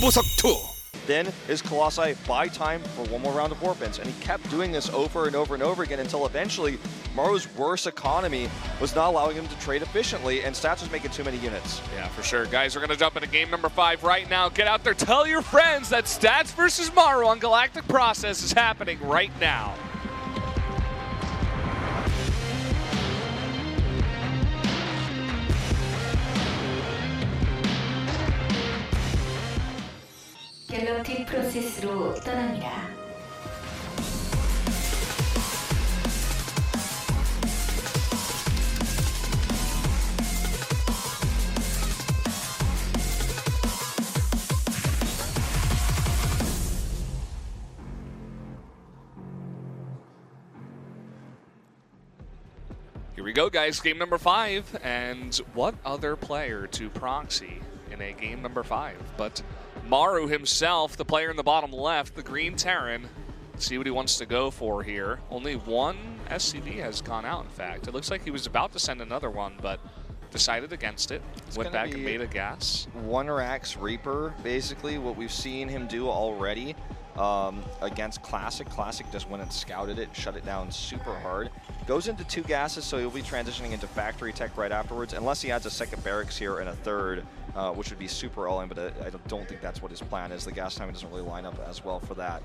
승부석 2. Then his Colossi buy time for one more round of Warpins, and he kept doing this over and over and over again until eventually Maru's worse economy was not allowing him to trade efficiently, and Stats was making too many units. Yeah, for sure. Guys, we're going to jump into game number 5 right now. Get out there, tell your friends that Stats versus Maru on Galactic Process is happening right now. 갤럭틱 프로세스로 떠납니다. Here we go, guys. Game number 5. And what other player to proxy in a game number 5 but Maru himself, the player in the bottom left, the green Terran. Let's see what he wants to go for here. Only one SCV has gone out, in fact. It looks like he was about to send another one, but decided against it. Went back and made a gas. One Rax Reaper, basically, what we've seen him do already against Classic. Classic just went and scouted it, shut it down super hard. Goes into 2 gases, so he'll be transitioning into factory tech right afterwards, unless he adds a second barracks here and a third, which would be super all-in, but I don't think that's what his plan is. The gas timing doesn't really line up as well for that.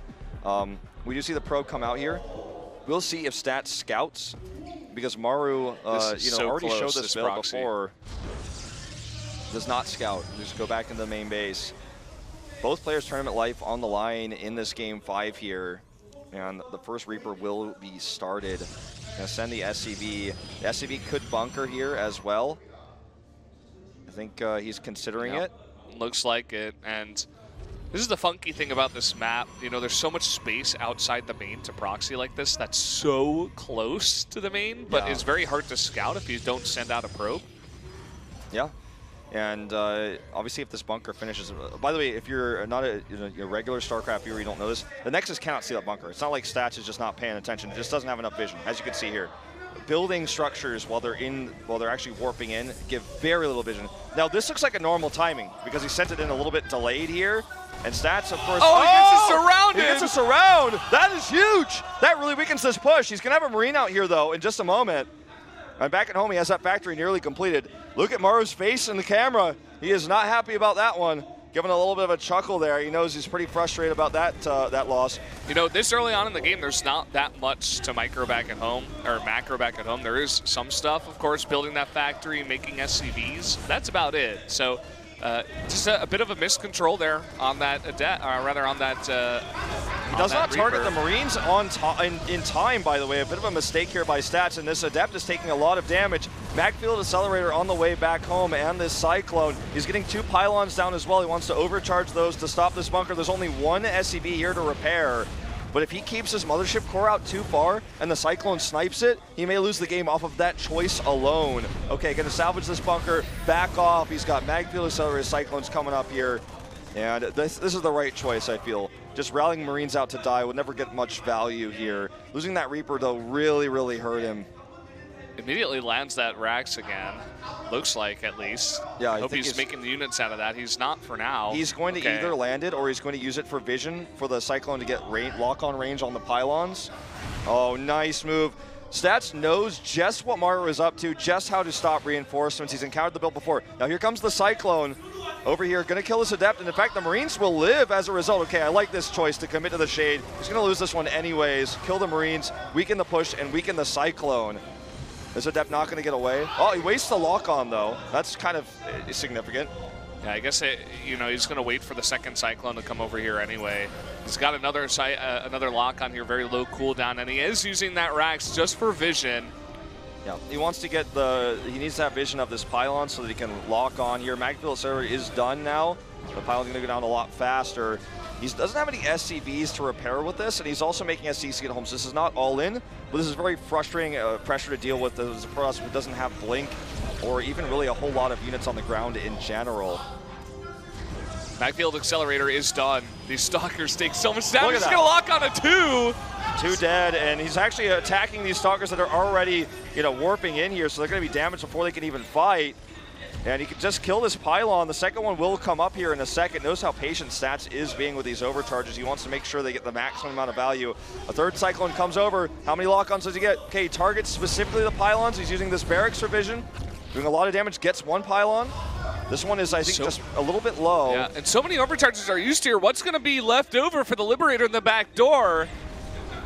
We do see the probe come out here. We'll see if Stats scouts, because Maru, already showed this build before. Does not scout, just go back into the main base. Both players' tournament life on the line in this game 5 here, and the first Reaper will be started. Gonna send the SCV. The SCV could bunker here as well. I think he's considering it. Looks like it, and this is the funky thing about this map. You know, there's so much space outside the main to proxy like this that's so close to the main, but it's very hard to scout if you don't send out a probe. Yeah. And obviously, if this bunker finishes, by the way, if you're not a regular StarCraft viewer, you don't know this, the Nexus cannot see that bunker. It's not like Stats is just not paying attention. It just doesn't have enough vision, as you can see here. Building structures while they're actually warping in give very little vision. Now, this looks like a normal timing because he sent it in a little bit delayed here. And Stats, of course. Oh, he gets us surrounded! He gets us around! That is huge! That really weakens this push. He's going to have a Marine out here, though, in just a moment. And back at home, he has that factory nearly completed. Look at Maru's face in the camera. He is not happy about that one. Giving a little bit of a chuckle there. He knows he's pretty frustrated about that loss. You know, this early on in the game, there's not that much to micro back at home, or macro back at home. There is some stuff, of course, building that factory, making SCVs. That's about it. So just a bit of a miscontrol there on that, he does not target the Marines in time, by the way. A bit of a mistake here by Stats, and this Adept is taking a lot of damage. Magfield Accelerator on the way back home, and this Cyclone. He's getting 2 pylons down as well. He wants to overcharge those to stop this bunker. There's only 1 SCV here to repair. But if he keeps his Mothership core out too far and the Cyclone snipes it, he may lose the game off of that choice alone. Okay, gonna salvage this bunker, back off. He's got Magfield Accelerator Cyclones coming up here. And this is the right choice, I feel. Just rallying Marines out to die would never get much value here. Losing that Reaper, though, really, really hurt him. Immediately lands that Rax again. Looks like, at least. Yeah, I hope think he's making the units out of that. He's not for now. He's going to either land it or he's going to use it for vision for the Cyclone to get lock-on range on the pylons. Oh, nice move. Stats knows just what Maru is up to, just how to stop reinforcements. He's encountered the build before. Now here comes the Cyclone. Over here, going to kill this Adept, and in fact, the Marines will live as a result. Okay, I like this choice to commit to the Shade. He's going to lose this one anyways. Kill the Marines, weaken the push, and weaken the Cyclone. Is Adept not going to get away? Oh, he wastes the lock-on, though. That's kind of significant. Yeah, I guess he's going to wait for the second Cyclone to come over here anyway. He's got another lock-on here, very low cooldown, and he is using that Rax just for vision. Yeah, he wants to get he needs that vision of this pylon so that he can lock on here. Magfield server is done now. The pylon's gonna go down a lot faster. He doesn't have any SCVs to repair with this, and he's also making SCs to get home. So this is not all in, but this is very frustrating pressure to deal with as a Protoss who doesn't have Blink or even really a whole lot of units on the ground in general. Magfield Accelerator is done. These Stalkers take so much damage. He's gonna lock on a 2. 2 dead, and he's actually attacking these Stalkers that are already, warping in here, so they're going to be damaged before they can even fight. And he can just kill this pylon. The second one will come up here in a second. Notice how patient Stats is being with these overcharges. He wants to make sure they get the maximum amount of value. A third Cyclone comes over. How many lock-ons does he get? Okay, he targets specifically the pylons. He's using this Barracks Revision. Doing a lot of damage, gets one pylon. This one is, I think, just a little bit low. Yeah, and so many overcharges are used here. What's going to be left over for the Liberator in the back door?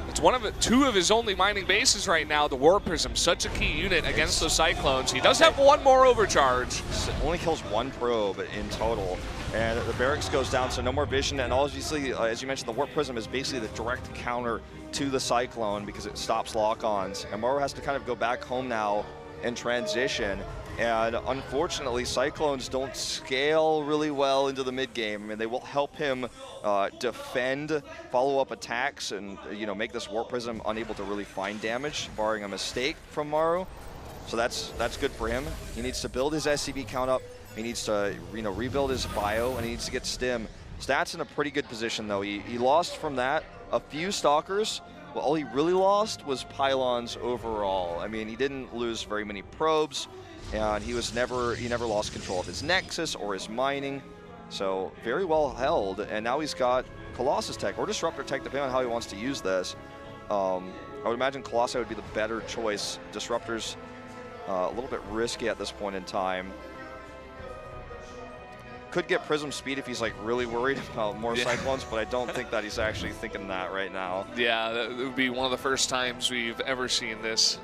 It's two of his only mining bases right now. The War Prism, such a key unit against those Cyclones. He does have one more overcharge. Only kills one probe in total. And the Barracks goes down, so no more vision. And obviously, as you mentioned, the Warp Prism is basically the direct counter to the Cyclone because it stops lock-ons. And Maru has to kind of go back home now and transition. And unfortunately, Cyclones don't scale really well into the mid-game. I mean, they will help him defend follow-up attacks and, make this Warp Prism unable to really find damage, barring a mistake from Maru. So that's good for him. He needs to build his SCV count up. He needs to, rebuild his bio, and he needs to get Stim. Stats in a pretty good position, though. He lost from that a few Stalkers. Well, all he really lost was pylons overall. I mean, he didn't lose very many probes. And he never lost control of his Nexus or his mining. So very well held. And now he's got Colossus Tech or Disruptor Tech, depending on how he wants to use this. I would imagine Colossi would be the better choice. Disruptor's a little bit risky at this point in time. Could get Prism speed if he's really worried about more Cyclones, but I don't think that he's actually thinking that right now. Yeah, that would be one of the first times we've ever seen this.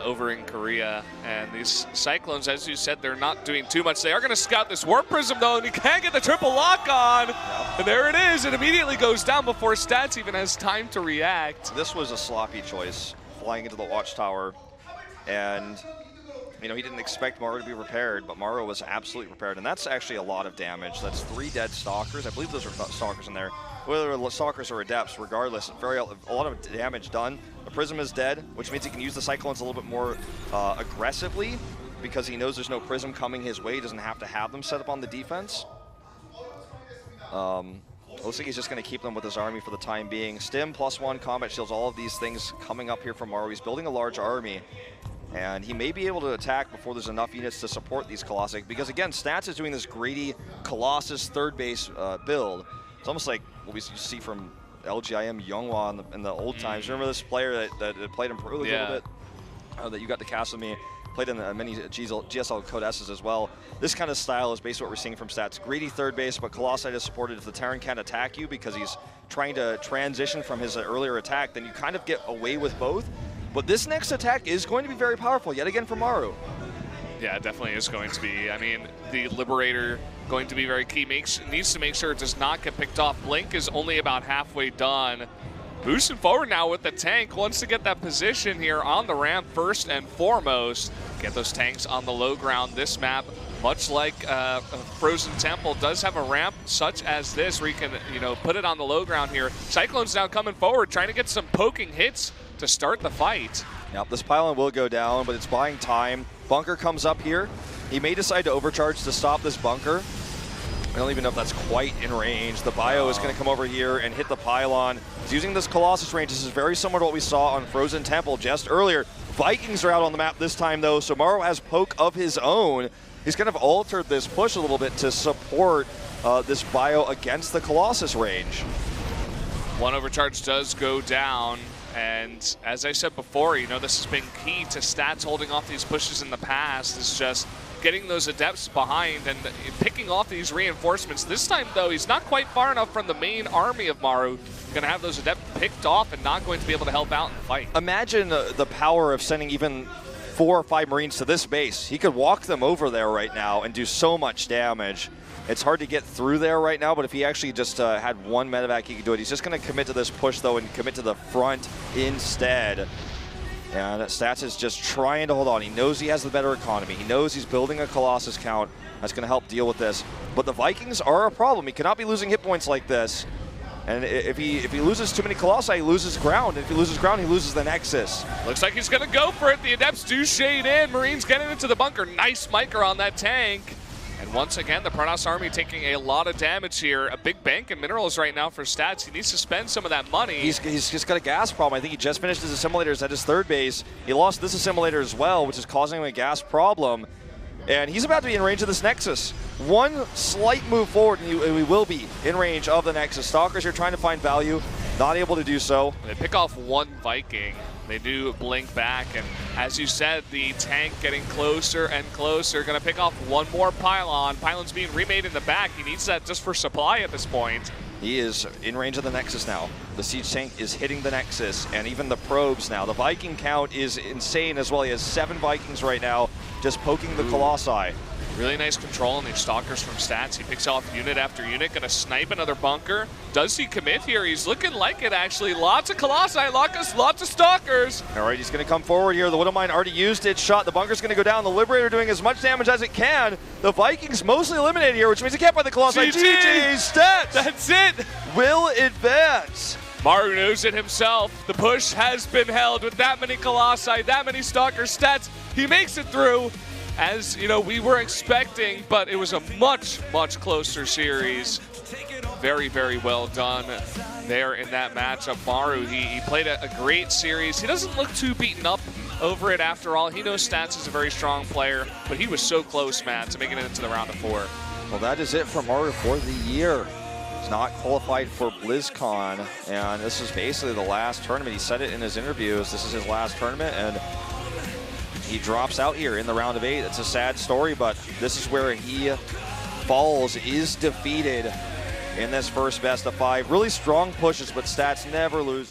Over in Korea, and these Cyclones, as you said, they're not doing too much. They are going to scout this Warp Prism, though, and he can get the triple lock on. Yep. And there it is. It immediately goes down before Stats even has time to react. This was a sloppy choice, flying into the Watchtower, and he didn't expect Maru to be repaired, but Maru was absolutely prepared, and that's actually a lot of damage. That's 3 dead Stalkers. I believe those are Stalkers in there. Whether they're Stalkers or Adepts, regardless, a lot of damage done. The Prism is dead, which means he can use the Cyclones a little bit more aggressively because he knows there's no Prism coming his way. He doesn't have to have them set up on the defense. Looks like he's just going to keep them with his army for the time being. Stim, +1, combat shields, all of these things coming up here from Maru. He's building a large army. And he may be able to attack before there's enough units to support these Colossi. Because again, Stats is doing this greedy Colossus third base build. It's almost like what we see from LGIM Younghwa in the old times. Remember this player that played in Pro League a little bit? That you got to cast with me. Played in many GSL Code S's as well. This kind of style is basically what we're seeing from Stats. Greedy third base, but Colossi is supported. If the Terran can't attack you because he's trying to transition from his earlier attack, then you kind of get away with both. But this next attack is going to be very powerful, yet again for Maru. Yeah, it definitely is going to be. I mean, the Liberator going to be very key. Needs to make sure it does not get picked off. Blink is only about halfway done. Boosting forward now with the tank. Wants to get that position here on the ramp first and foremost. Get those tanks on the low ground. This map, much like Frozen Temple, does have a ramp such as this where you can, put it on the low ground here. Cyclone's now coming forward, trying to get some poking hits to start the fight. Yep, this pylon will go down, but it's buying time. Bunker comes up here. He may decide to overcharge to stop this bunker. I don't even know if that's quite in range. The bio is going to come over here and hit the pylon. He's using this Colossus range. This is very similar to what we saw on Frozen Temple just earlier. Vikings are out on the map this time, though, so Maru has poke of his own. He's kind of altered this push a little bit to support this bio against the Colossus range. One overcharge does go down. And as I said before, this has been key to Stats holding off these pushes in the past, is just getting those Adepts behind and picking off these reinforcements. This time, though, he's not quite far enough from the main army of Maru. Going to have those Adepts picked off and not going to be able to help out in the fight. Imagine the power of sending even 4 or 5 Marines to this base. He could walk them over there right now and do so much damage. It's hard to get through there right now, but if he actually just had 1 medevac, he could do it. He's just going to commit to this push, though, and commit to the front instead. And Stats is just trying to hold on. He knows he has the better economy. He knows he's building a Colossus count that's going to help deal with this. But the Vikings are a problem. He cannot be losing hit points like this. And if he loses too many Colossi, he loses ground. And if he loses ground, he loses the Nexus. Looks like he's going to go for it. The Adepts do shade in. Marines getting into the bunker. Nice Miker on that tank. And once again, the Protoss Army taking a lot of damage here. A big bank in minerals right now for Stats. He needs to spend some of that money. He's just got a gas problem. I think he just finished his assimilators at his third base. He lost this assimilator as well, which is causing him a gas problem. And he's about to be in range of this Nexus. One slight move forward and we will be in range of the Nexus. Stalkers are trying to find value, not able to do so. They pick off one Viking. They do blink back, and as you said, the tank getting closer and closer. Gonna pick off one more pylon. Pylon's being remade in the back. He needs that just for supply at this point. He is in range of the Nexus now. The Siege tank is hitting the Nexus, and even the probes now. The Viking count is insane as well. He has 7 Vikings right now, just poking the Colossi. Really nice control on these Stalkers from Stats. He picks off unit after unit, gonna snipe another bunker. Does he commit here? He's looking like it, actually. Lots of Colossi, lots of Stalkers. All right, he's gonna come forward here. The Widow Mine already used its shot. The bunker's gonna go down. The Liberator doing as much damage as it can. The Vikings mostly eliminated here, which means he can't find the Colossi. GG Stats! That's it! Will advance. Maru knows it himself. The push has been held with that many Colossi, that many Stalker Stats. He makes it through, as you know, we were expecting, but it was a much closer series. Very, very well done there in that matchup. Maru, he played a great series. He doesn't look too beaten up over it after all. He knows Stats is a very strong player, but he was so close, Matt, to making it into the round of 4. Well, that is it for Maru for the year. He's not qualified for BlizzCon, and this is basically the last tournament. He said it in his interviews. This is his last tournament, and he drops out here in the round of 8. It's a sad story, but this is where he falls, is defeated in this first best of 5. Really strong pushes, but Stats never losing.